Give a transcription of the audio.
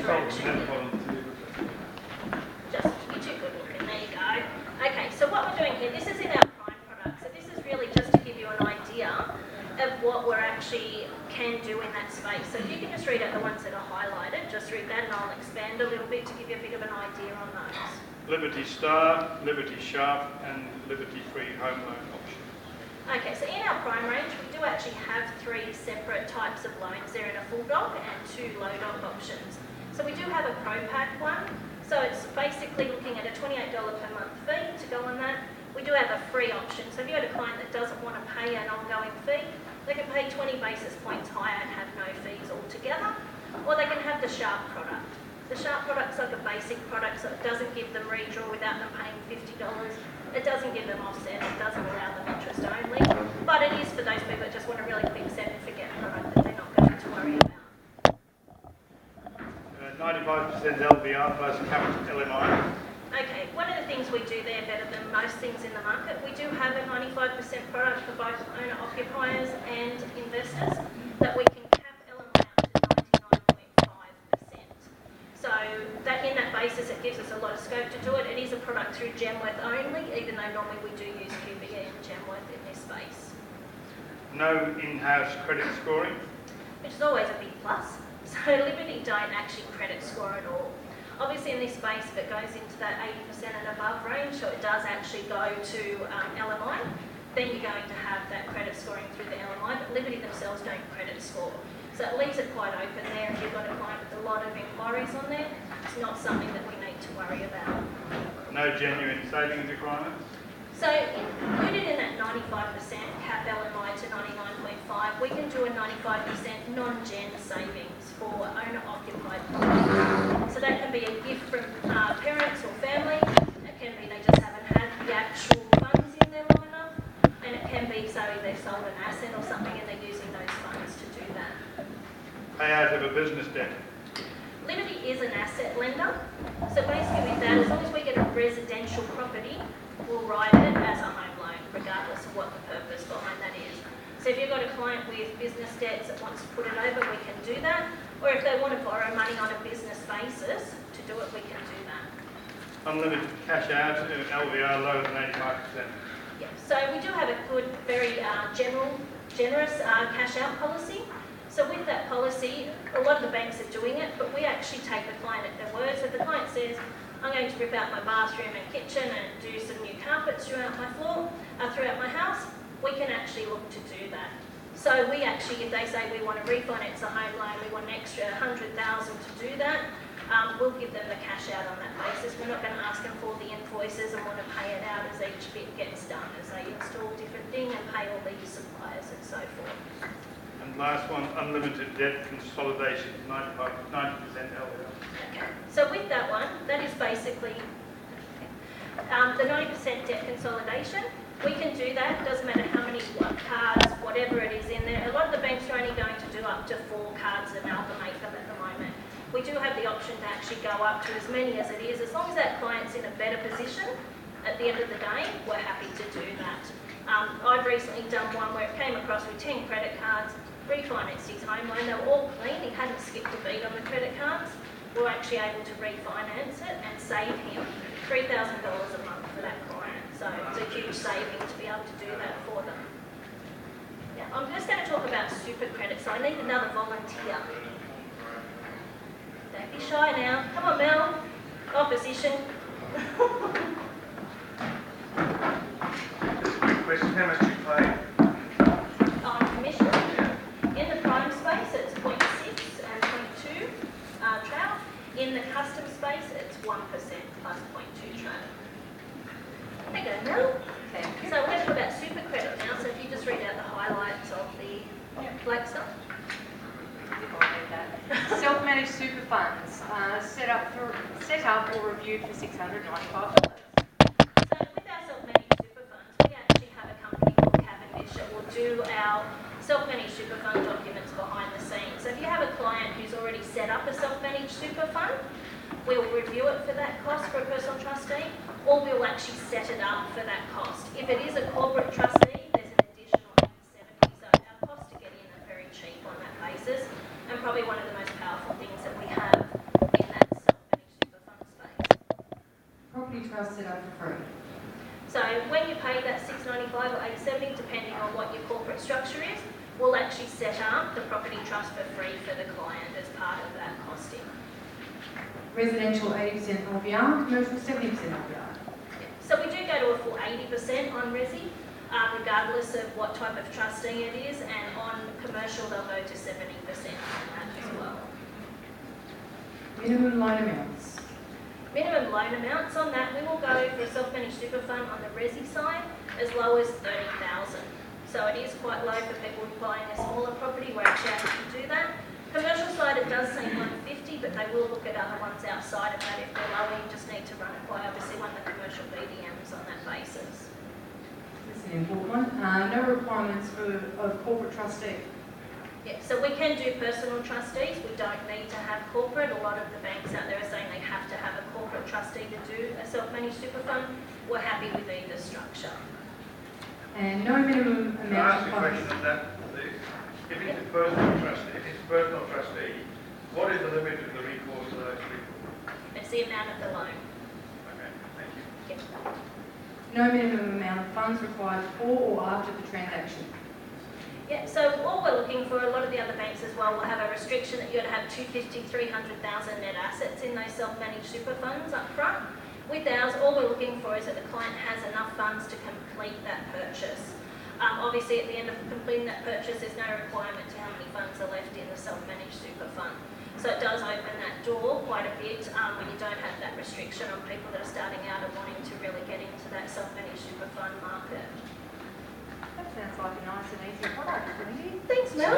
fraction. Just you're too good looking. There you go. Okay, so what we're doing here, this is in our prime product. So this is really just to give you an idea of what we're actually can do in that space. So if you can just read out the ones that are highlighted, just read that and I'll expand a little bit to give you a bit of an idea on those. Liberty Star, Liberty Sharp and Liberty Free home loan options. Okay, so in our prime range, we do actually have 3 separate types of loans. They're in a full dog and 2 low dog options. So we do have a Pro Pack one. So it's basically looking at a $28 per month fee to go on that. We do have a free option. So if you had a client that doesn't want to pay an ongoing fee, they can pay 20 basis points higher and have no fees altogether. Or they can have the Sharp product. The Sharp product's like a basic product, so it doesn't give them redraw without them paying $50. It doesn't give them offset, it doesn't allow them interest only. But it is for those people that just want a really quick set and forget product that they're not going to worry about. 95% LVR plus capital LMI. Okay, one of the things we do there better than most things in the market, we do have a 95% product for both owner-occupiers and investors that we can cap LMI up to 99.5%. So that in that basis, it gives us a lot of scope to do it. It is a product through Genworth only, even though normally we do use QBE and Genworth in this space. No in-house credit scoring. Which is always a big plus. So Liberty don't actually credit score at all. Obviously in this space, if it goes into that 80% and above range, so it does actually go to LMI, then you're going to have that credit scoring through the LMI, but Liberty themselves don't credit score. So it leaves it quite open there. If you've got a client with a lot of inquiries on there, it's not something that we need to worry about. No genuine savings requirements. So included in that 95% cap LMI to 99.5, we can do a 95% non-gen savings for owner-occupied property. So that can be a gift from parents or family. It can be they just haven't had the actual funds in there long enough. And it can be, so they've sold an asset or something and they're using those funds to do that. Payout of a business debt. Liberty is an asset lender. So basically with that, as long as we get a residential property, we'll write it as a home loan, regardless of what the purpose behind that is. So if you've got a client with business debts that wants to put it over, we can do that. Or if they want to borrow money on a business basis to do it, we can do that. Unlimited cash out, LVR lower than 85%. Yeah, so we do have a good, very generous cash out policy. So with that policy, a lot of the banks are doing it, but we actually take the client at their word. So if the client says, I'm going to rip out my bathroom and kitchen and do some new carpets throughout my floor, throughout my house, we can actually look to do that. So we actually, if they say we want to refinance a home loan, we want an extra $100,000 to do that, we'll give them the cash out on that basis. We're not going to ask them for the invoices and want to pay it out as each bit gets done, as they install different things and pay all these suppliers and so forth. And last one, unlimited debt consolidation, 90% LVR. Okay, so with that one, that is basically the 90% debt consolidation. We can do that. It doesn't matter how many cards, whatever it is in there. A lot of the banks are only going to do up to 4 cards and amalgamate them at the moment. We do have the option to actually go up to as many as it is. As long as that client's in a better position, at the end of the day, we're happy to do that. I've recently done one where it came across with 10 credit cards, refinanced his home loan. They were all clean. He hadn't skipped a beat on the credit cards. We were actually able to refinance it and save him $3,000 a month for that client. So it's a huge saving to be able to do that for them. Yeah, I'm just going to talk about super credit, so I need another volunteer. Don't be shy now. Come on, Mel. Opposition. Question, how much do you pay? On commission. In the prime space, it's 0.6 and 0.2 trail. In the custom space, it's 1% plus 0.2 trail. There you go, Mel. Okay. So we're going to talk about super credit now. So if you just read out the highlights of the black stuff. Self-managed super funds set up or reviewed for $695. So with our self-managed super funds, we actually have a company called Cavendish that will do our self-managed super fund documents behind the scenes. So if you have a client who's already set up a self-managed super fund, we'll review it for that cost for a personal trustee, or we'll actually set it up for that cost. If it is a corporate trustee, there's an additional $870. So our costs to get in are very cheap on that basis, and probably one of the most powerful things that we have in 85 or 870, depending on what your corporate structure is, we'll actually set up the property trust for free for the client as part of that costing. Residential 80% LVR, commercial 70% LVR. So we do go to a full 80% on resi, regardless of what type of trustee it is, and on commercial they'll go to 70% on that as well. Minimum loan amounts. Minimum loan amounts on that, we will go for a self-managed super fund on the resi side as low as 30,000. So it is quite low for people buying a smaller property, we're actually able to do that. Commercial side, it does say 150, but they will look at other ones outside of that. If they're lower, you just need to run it by obviously one of the commercial BDMs on that basis. This is an important one. No requirements for a corporate trustee. Yeah, so we can do personal trustees. We don't need to have corporate. A lot of the banks out there are saying they have to have a corporate trustee to do a self-managed super fund. We're happy with either structure. And no minimum Can I ask amount a of question funds. on that, please? If it's a personal trustee, what is the limit of the recourse to those people? It's the amount of the loan. Okay, thank you. Yeah. No minimum amount of funds required before or after the transaction. Yeah, so all we're looking for, a lot of the other banks as well will have a restriction that you're going to have 250, 300,000 net assets in those self-managed super funds up front. With ours, all we're looking for is that the client has enough funds to complete that purchase. Obviously, at the end of completing that purchase, there's no requirement to how many funds are left in the self-managed super fund. So it does open that door quite a bit when you don't have that restriction on people that are starting out and wanting to really get into that self-managed super fund market. That sounds like a nice and easy product, doesn't it? Thanks, Mel.